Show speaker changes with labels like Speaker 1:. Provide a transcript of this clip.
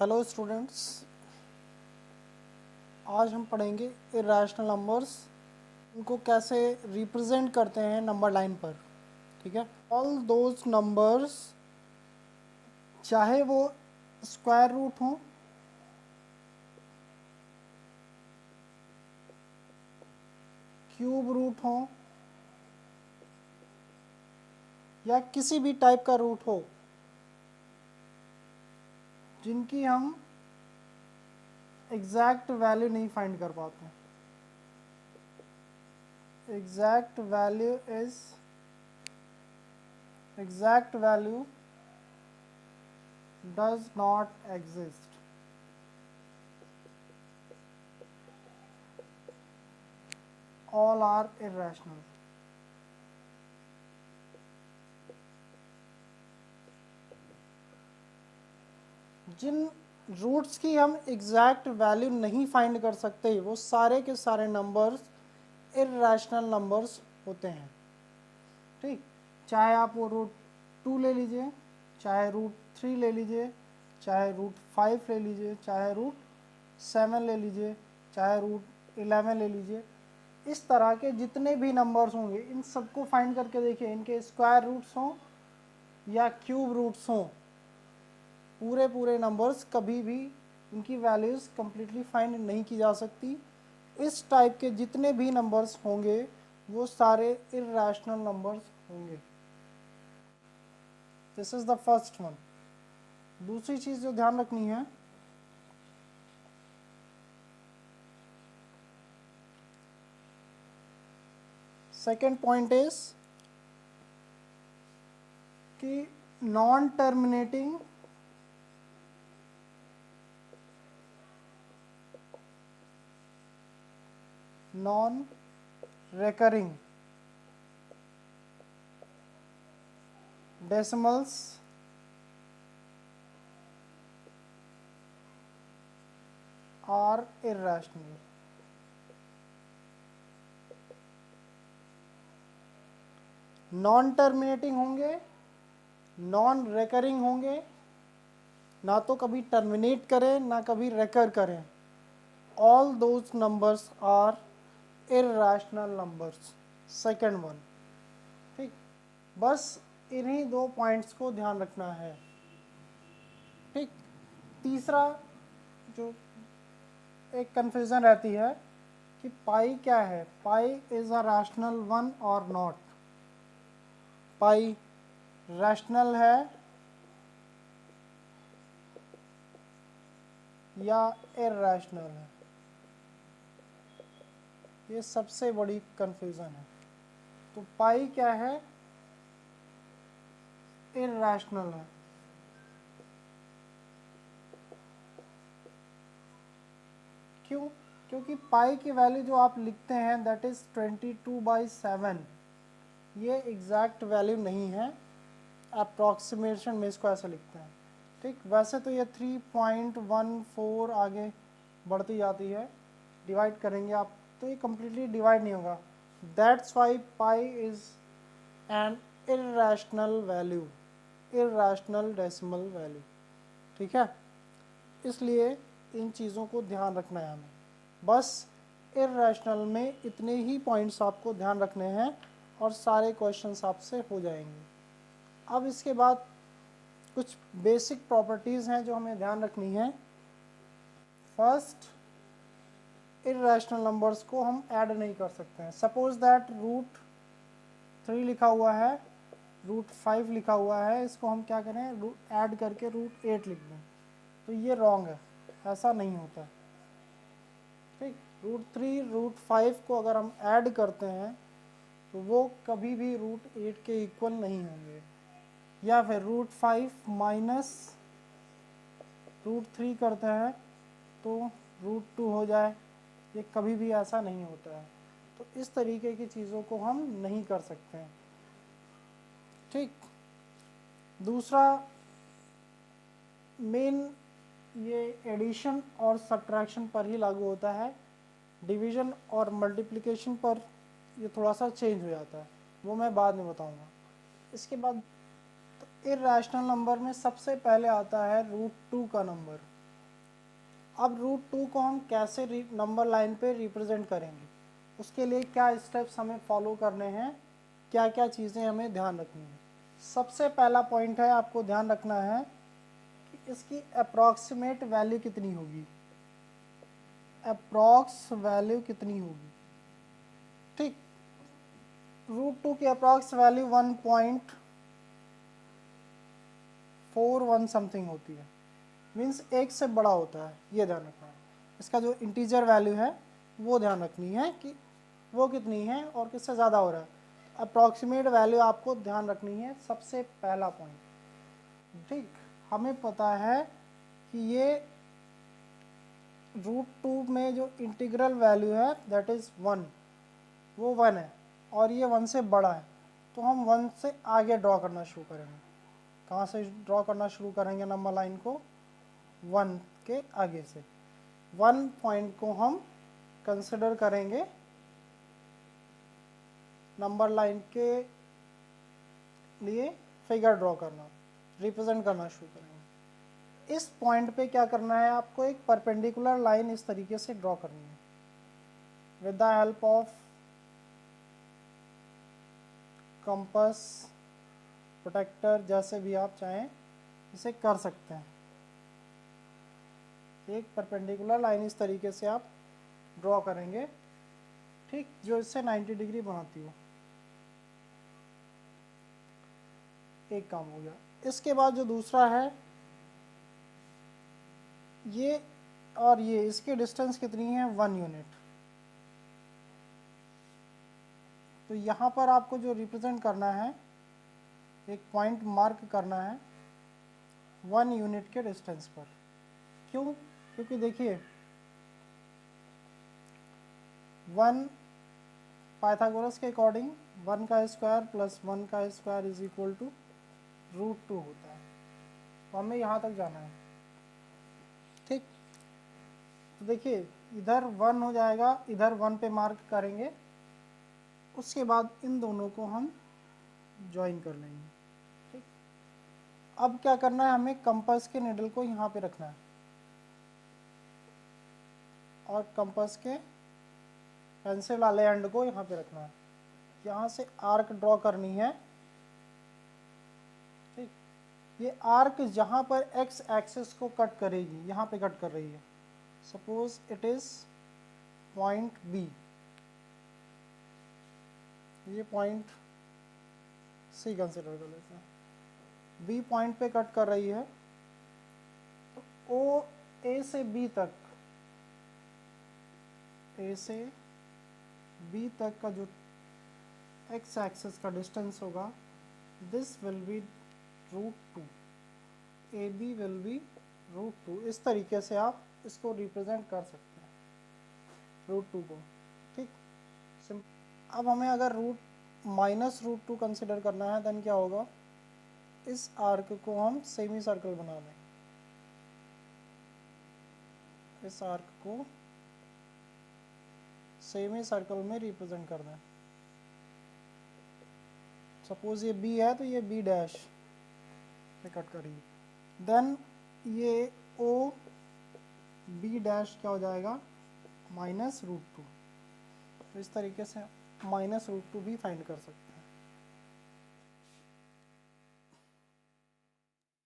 Speaker 1: Hello students, आज हम पढ़ेंगे इरेशनल नंबर्स, उनको कैसे रिप्रेजेंट करते हैं नंबर लाइन पर। ठीक है, ऑल दोज नंबर्स, चाहे वो स्क्वायर रूट हो, क्यूब रूट हो या किसी भी टाइप का रूट हो, जिनकी हम एग्जैक्ट वैल्यू नहीं फाइंड कर पाते। Exact value does not exist, all are irrational। जिन रूट्स की हम एग्जैक्ट वैल्यू नहीं फाइंड कर सकते, वो सारे के सारे नंबर्स इर्रेशनल नंबर्स होते हैं। ठीक, चाहे आप वो रूट 2 ले लीजिए, चाहे रूट 3 ले लीजिए, चाहे रूट 5 ले लीजिए, चाहे रूट 7 ले लीजिए, चाहे रूट 11 ले लीजिए। इस तरह के जितने भी नंबर्स होंगे, इन सबको फाइंड करके देखिए, इनके स्क्वायर रूट्स हों या क्यूब रूट्स हों, पूरे पूरे नंबर्स कभी भी इनकी वैल्यूज़ कम्प्लीटली फाइंड नहीं की जा सकती। इस टाइप के जितने भी नंबर्स होंगे वो सारे इर्रेशनल नंबर्स होंगे। This is the first one. दूसरी चीज़ जो ध्यान रखनी है, सेकेंड पॉइंट इज कि non terminating non recurring decimals are irrational। Non terminating होंगे, नॉन रेकरिंग होंगे, ना तो कभी टर्मिनेट करें ना कभी रेकर करें। All those numbers are irrational numbers. Second one. ठीक, बस इन्हीं दो पॉइंट्स को ध्यान रखना है। ठीक, तीसरा जो एक कन्फ्यूज़न रहती है कि पाई क्या है, पाई इज़ अ रैशनल वन और नॉट। पाई रैशनल है या इर्रेशनल है, ये सबसे बड़ी कन्फ्यूज़न है। तो पाई क्या है, इर्रेशनल है। क्यों? क्योंकि पाई की वैल्यू जो आप लिखते हैं दैट इज़ 22/7, ये एग्जैक्ट वैल्यू नहीं है, अप्रॉक्सीमेशन में इसको ऐसे लिखते हैं। ठीक, वैसे तो ये 3.14 आगे बढ़ती जाती है, डिवाइड करेंगे आप तो ये कम्प्लीटली डिवाइड नहीं होगा। That's why pi is an irrational value, irrational decimal value. ठीक है, इसलिए इन चीज़ों को ध्यान रखना है हमें। बस इर्रेशनल में इतने ही पॉइंट्स आपको ध्यान रखने हैं और सारे क्वेश्चंस आपसे हो जाएंगे। अब इसके बाद कुछ बेसिक प्रॉपर्टीज़ हैं जो हमें ध्यान रखनी है। फर्स्ट, इर्रेशनल नंबर्स को हम ऐड नहीं कर सकते हैं। सपोज दैट रूट 3 लिखा हुआ है, रूट 5 लिखा हुआ है, इसको हम क्या करें, ऐड करके रूट 8 लिख दें, तो ये रॉन्ग है, ऐसा नहीं होता। ठीक, रूट 3 रूट 5 को अगर हम ऐड करते हैं तो वो कभी भी रूट 8 के इक्वल नहीं होंगे। या फिर रूट 5 माइनस रूट 3 करते हैं तो रूट 2 हो जाए, ये कभी भी ऐसा नहीं होता है। तो इस तरीके की चीज़ों को हम नहीं कर सकते हैं। ठीक, दूसरा मेन ये एडिशन और सब्ट्रैक्शन पर ही लागू होता है। डिवीज़न और मल्टीप्लिकेशन पर ये थोड़ा सा चेंज हो जाता है, वो मैं बाद में बताऊंगा। इसके बाद इर्रेशनल नंबर में सबसे पहले आता है रूट 2 का नंबर। अब रूट टू को हम कैसे नंबर लाइन पे रिप्रेजेंट करेंगे, उसके लिए क्या स्टेप्स हमें फॉलो करने हैं, क्या क्या चीज़ें हमें ध्यान रखनी है। सबसे पहला पॉइंट है, आपको ध्यान रखना है कि इसकी अप्रॉक्सीमेट वैल्यू कितनी होगी, अप्रॉक्स वैल्यू कितनी होगी। ठीक, रूट टू की अप्रॉक्स वैल्यू 1.41 समथिंग होती है, मीन्स एक से बड़ा होता है, ये ध्यान रखना है। इसका जो इंटीजर वैल्यू है वो ध्यान रखनी है कि वो कितनी है और किससे ज़्यादा हो रहा है। अप्रॉक्सीमेट वैल्यू आपको ध्यान रखनी है, सबसे पहला पॉइंट। ठीक, हमें पता है कि ये रूट टू में जो इंटीग्रल वैल्यू है दैट इज़ 1, वो 1 है और ये 1 से बड़ा है, तो हम 1 से आगे ड्रॉ करना शुरू करेंगे। कहाँ से ड्रॉ करना शुरू करेंगे नंबर लाइन को, 1 के आगे से। 1 पॉइंट को हम कंसिडर करेंगे नंबर लाइन के लिए फिगर ड्रॉ करना, रिप्रेजेंट करना शुरू करेंगे। इस पॉइंट पे क्या करना है, आपको एक परपेंडिकुलर लाइन इस तरीके से ड्रॉ करनी है with the help of compass, protractor, जैसे भी आप चाहें इसे कर सकते हैं। एक परपेंडिकुलर लाइन इस तरीके से आप ड्रॉ करेंगे, ठीक, जो इससे 90 डिग्री बनाती हो। एक काम हो गया। इसके बाद जो दूसरा है, ये और ये, इसकी डिस्टेंस कितनी है, 1 यूनिट। तो यहाँ पर आपको जो रिप्रेजेंट करना है, एक पॉइंट मार्क करना है 1 यूनिट के डिस्टेंस पर। क्यों, क्योंकि देखिए 1 पाइथागोरस के अकॉर्डिंग 1 का स्क्वायर प्लस 1 का square is equal to root 2 होता है। तो हमें यहाँ तक जाना है। ठीक, तो देखिए इधर 1 हो जाएगा, इधर 1 पे मार्क करेंगे, उसके बाद इन दोनों को हम ज्वाइन कर लेंगे। ठीक, अब क्या करना है, हमें कंपास के निडल को यहाँ पे रखना है और कंपास के पेंसिल वाले एंड को यहाँ पे रखना है। यहाँ से आर्क ड्रॉ करनी है। ठीक, ये आर्क जहाँ पर एक्स एक्सिस को कट करेगी, यहाँ पे कट कर रही है। Suppose it is point B, ये पॉइंट सी कंसिडर कर लेते हैं। बी पॉइंट पे कट कर रही है, तो ओ ए से बी तक, ए से बी तक का जो एक्स एक्सिस का डिस्टेंस होगा, this will be root 2, A B will be root 2। इस तरीके से आप इसको रिप्रेजेंट कर सकते हैं, रूट 2 को। ठीक, अब हमें अगर रूट -√2 कंसिडर करना है, देन क्या होगा, इस आर्क को हम सेमी सर्कल बना दें। इस आर्क को सेमी सर्कल में रिप्रेजेंट कर दें। सपोज ये बी है, तो ये बी डैश पे कट करिए, देन ये ओ बी डैश क्या हो जाएगा, -√2। तो इस तरीके से -√2 भी फाइंड कर सकते हैं।